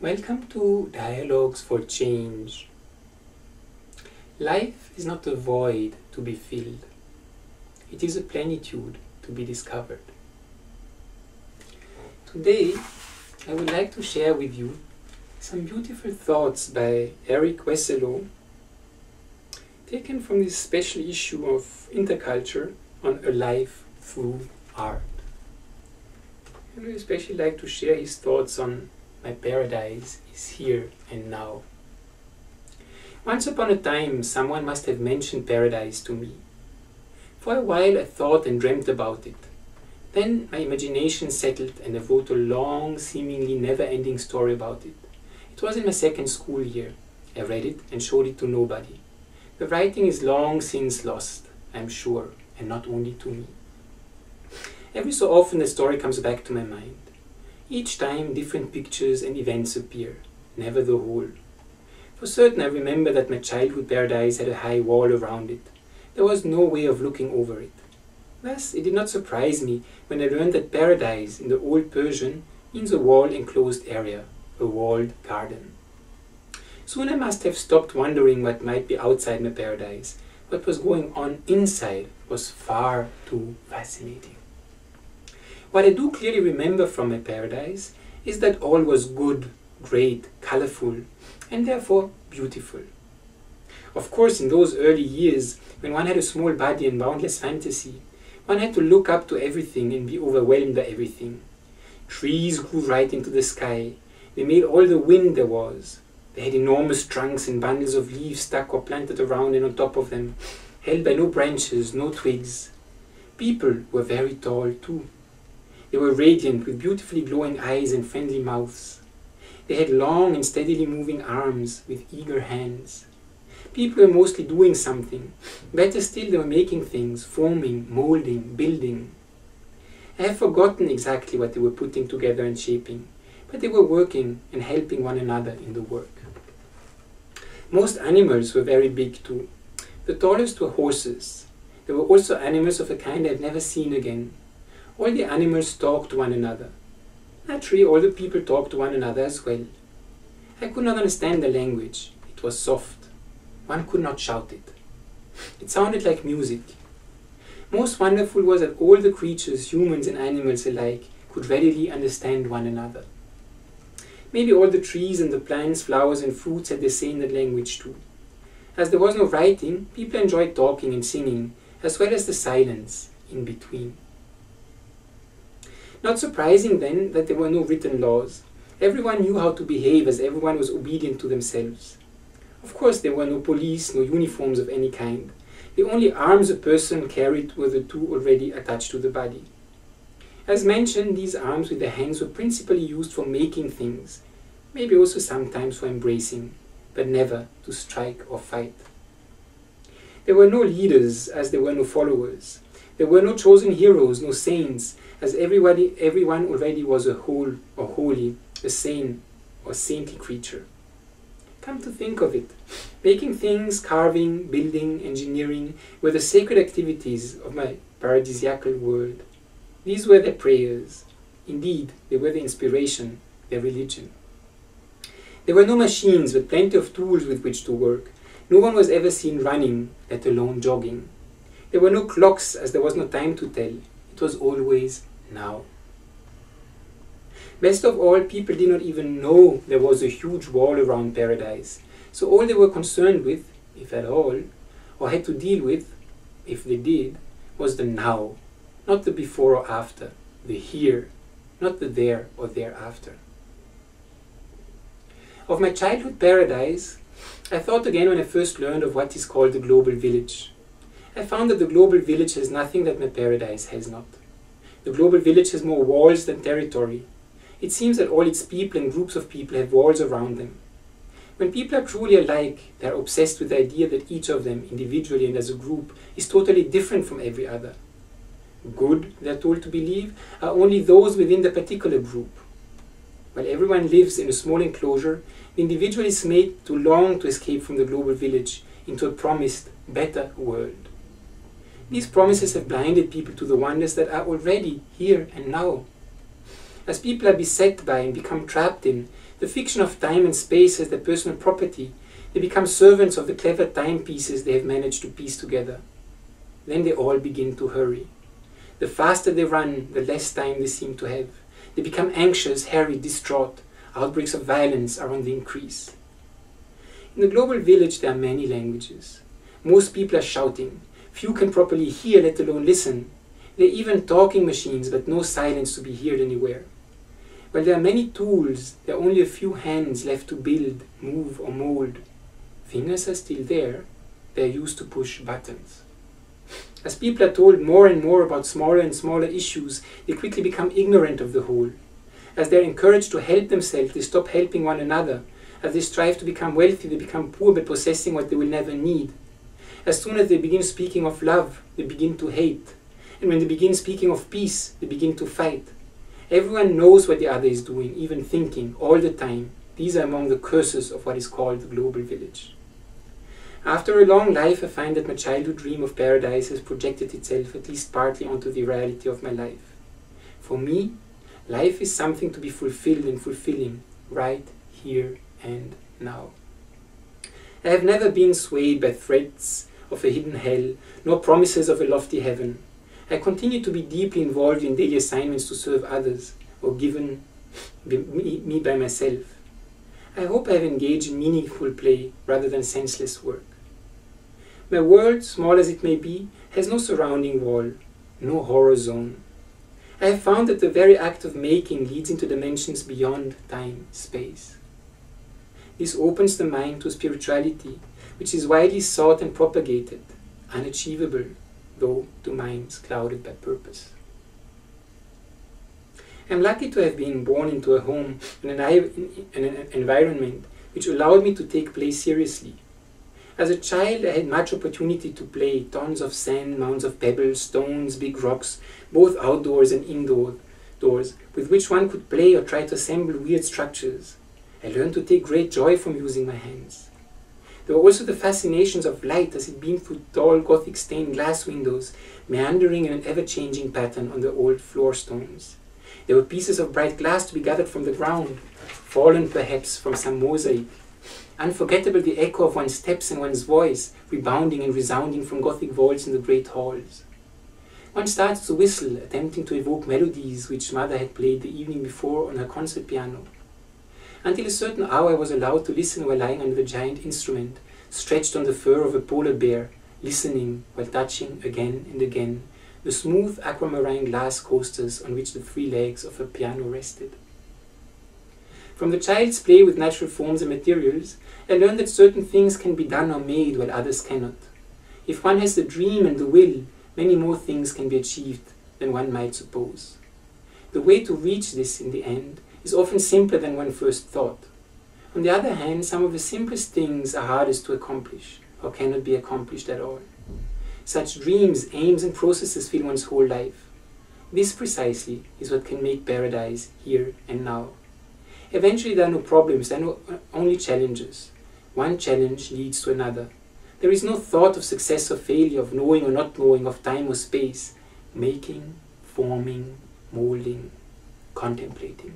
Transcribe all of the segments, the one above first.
Welcome to Dialogues for Change. Life is not a void to be filled. It is a plenitude to be discovered. Today, I would like to share with you some beautiful thoughts by Wesselow, taken from this special issue of Interculture on a life through art. I would especially like to share his thoughts on my paradise is here and now. Once upon a time, someone must have mentioned paradise to me. For a while I thought and dreamt about it. Then my imagination settled and I wrote a long, seemingly never-ending story about it. It was in my second school year. I read it and showed it to nobody. The writing is long since lost, I am sure, and not only to me. Every so often the story comes back to my mind. Each time different pictures and events appear, never the whole. For certain I remember that my childhood paradise had a high wall around it. There was no way of looking over it. Thus it did not surprise me when I learned that paradise in the old Persian means a wall-enclosed area, a walled garden. Soon I must have stopped wondering what might be outside my paradise. What was going on inside was far too fascinating. What I do clearly remember from my paradise is that all was good, great, colorful, and therefore beautiful. Of course, in those early years, when one had a small body and boundless fantasy, one had to look up to everything and be overwhelmed by everything. Trees grew right into the sky. They made all the wind there was. They had enormous trunks and bundles of leaves stuck or planted around and on top of them, held by no branches, no twigs. People were very tall too. They were radiant with beautifully glowing eyes and friendly mouths. They had long and steadily moving arms with eager hands. People were mostly doing something. Better still, they were making things, forming, moulding, building. I have forgotten exactly what they were putting together and shaping, but they were working and helping one another in the work. Most animals were very big too. The tallest were horses. There were also animals of a kind I have never seen again. All the animals talked to one another. Naturally, all the people talked to one another as well. I could not understand the language. It was soft. One could not shout it. It sounded like music. Most wonderful was that all the creatures, humans and animals alike, could readily understand one another. Maybe all the trees and the plants, flowers and fruits had the same language too. As there was no writing, people enjoyed talking and singing, as well as the silence in between. Not surprising then that there were no written laws. Everyone knew how to behave as everyone was obedient to themselves. Of course there were no police, no uniforms of any kind. The only arms a person carried were the two already attached to the body. As mentioned, these arms with the hands were principally used for making things, maybe also sometimes for embracing, but never to strike or fight. There were no leaders as there were no followers. There were no chosen heroes, no saints, as everyone already was a whole or holy, a sane or saintly creature. Come to think of it, making things, carving, building, engineering were the sacred activities of my paradisiacal world. These were their prayers. Indeed, they were the inspiration, their religion. There were no machines, but plenty of tools with which to work. No one was ever seen running, let alone jogging. There were no clocks, as there was no time to tell. It was always now. Best of all, people did not even know there was a huge wall around paradise. So all they were concerned with, if at all, or had to deal with, if they did, was the now. Not the before or after, the here, not the there or thereafter. Of my childhood paradise, I thought again when I first learned of what is called the global village. I found that the global village has nothing that my paradise has not. The global village has more walls than territory. It seems that all its people and groups of people have walls around them. When people are truly alike, they are obsessed with the idea that each of them, individually and as a group, is totally different from every other. Good, they are told to believe, are only those within the particular group. While everyone lives in a small enclosure, the individual is made to long to escape from the global village into a promised, better world. These promises have blinded people to the wonders that are already here and now. As people are beset by and become trapped in the fiction of time and space as their personal property, they become servants of the clever timepieces they have managed to piece together. Then they all begin to hurry. The faster they run, the less time they seem to have. They become anxious, harried, distraught. Outbreaks of violence are on the increase. In the global village there are many languages. Most people are shouting. Few can properly hear, let alone listen. There are even talking machines, but no silence to be heard anywhere. While there are many tools, there are only a few hands left to build, move or mold. Fingers are still there. They are used to push buttons. As people are told more and more about smaller and smaller issues, they quickly become ignorant of the whole. As they are encouraged to help themselves, they stop helping one another. As they strive to become wealthy, they become poor by possessing what they will never need. As soon as they begin speaking of love, they begin to hate. And when they begin speaking of peace, they begin to fight. Everyone knows what the other is doing, even thinking, all the time. These are among the curses of what is called the global village. After a long life, I find that my childhood dream of paradise has projected itself at least partly onto the reality of my life. For me, life is something to be fulfilled and fulfilling, right here and now. I have never been swayed by threats of a hidden hell, nor promises of a lofty heaven. I continue to be deeply involved in daily assignments to serve others, or given me by myself. I hope I have engaged in meaningful play rather than senseless work. My world, small as it may be, has no surrounding wall, no horror zone. I have found that the very act of making leads into dimensions beyond time, space. This opens the mind to spirituality, which is widely sought and propagated, unachievable, though to minds clouded by purpose. I am lucky to have been born into a home and an environment which allowed me to take play seriously. As a child, I had much opportunity to play, tons of sand, mounds of pebbles, stones, big rocks, both outdoors and indoors, with which one could play or try to assemble weird structures. I learned to take great joy from using my hands. There were also the fascinations of light as it beamed through tall Gothic stained glass windows, meandering in an ever-changing pattern on the old floor stones. There were pieces of bright glass to be gathered from the ground, fallen perhaps from some mosaic. Unforgettable the echo of one's steps and one's voice, rebounding and resounding from Gothic vaults in the great halls. One starts to whistle, attempting to evoke melodies which mother had played the evening before on her concert piano. Until a certain hour I was allowed to listen while lying under the giant instrument, stretched on the fur of a polar bear, listening while touching again and again the smooth aquamarine glass coasters on which the three legs of a piano rested. From the child's play with natural forms and materials, I learned that certain things can be done or made while others cannot. If one has the dream and the will, many more things can be achieved than one might suppose. The way to reach this in the end is often simpler than one first thought. On the other hand, some of the simplest things are hardest to accomplish, or cannot be accomplished at all. Such dreams, aims and processes fill one's whole life. This precisely is what can make paradise here and now. Eventually there are no problems, there are only challenges. One challenge leads to another. There is no thought of success or failure, of knowing or not knowing, of time or space. Making, forming, moulding, contemplating.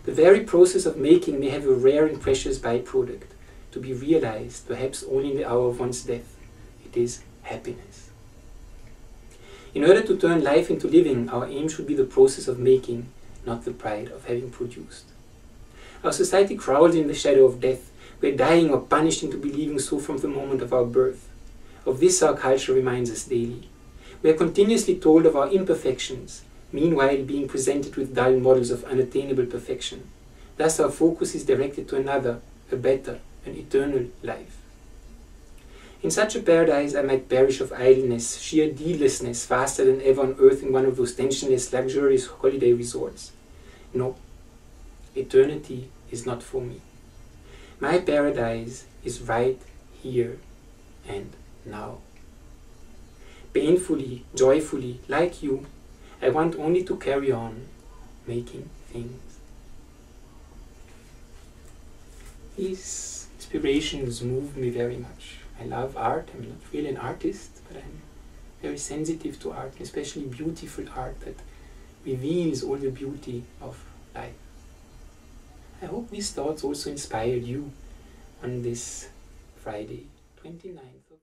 The very process of making may have a rare and precious byproduct, to be realized perhaps only in the hour of one's death. It is happiness. In order to turn life into living, our aim should be the process of making, not the pride of having produced. Our society crawls in the shadow of death. We are dying or punished into believing so from the moment of our birth. Of this our culture reminds us daily. We are continuously told of our imperfections, meanwhile being presented with dull models of unattainable perfection. Thus our focus is directed to another, a better, an eternal life. In such a paradise I might perish of idleness, sheer deedlessness, faster than ever on earth in one of those tensionless, luxurious holiday resorts. No, eternity is not for me. My paradise is right here and now. Painfully, joyfully, like you, I want only to carry on making things. These inspirations move me very much. I love art. I'm not really an artist, but I'm very sensitive to art, especially beautiful art that reveals all the beauty of life. I hope these thoughts also inspired you on this Friday, 29th of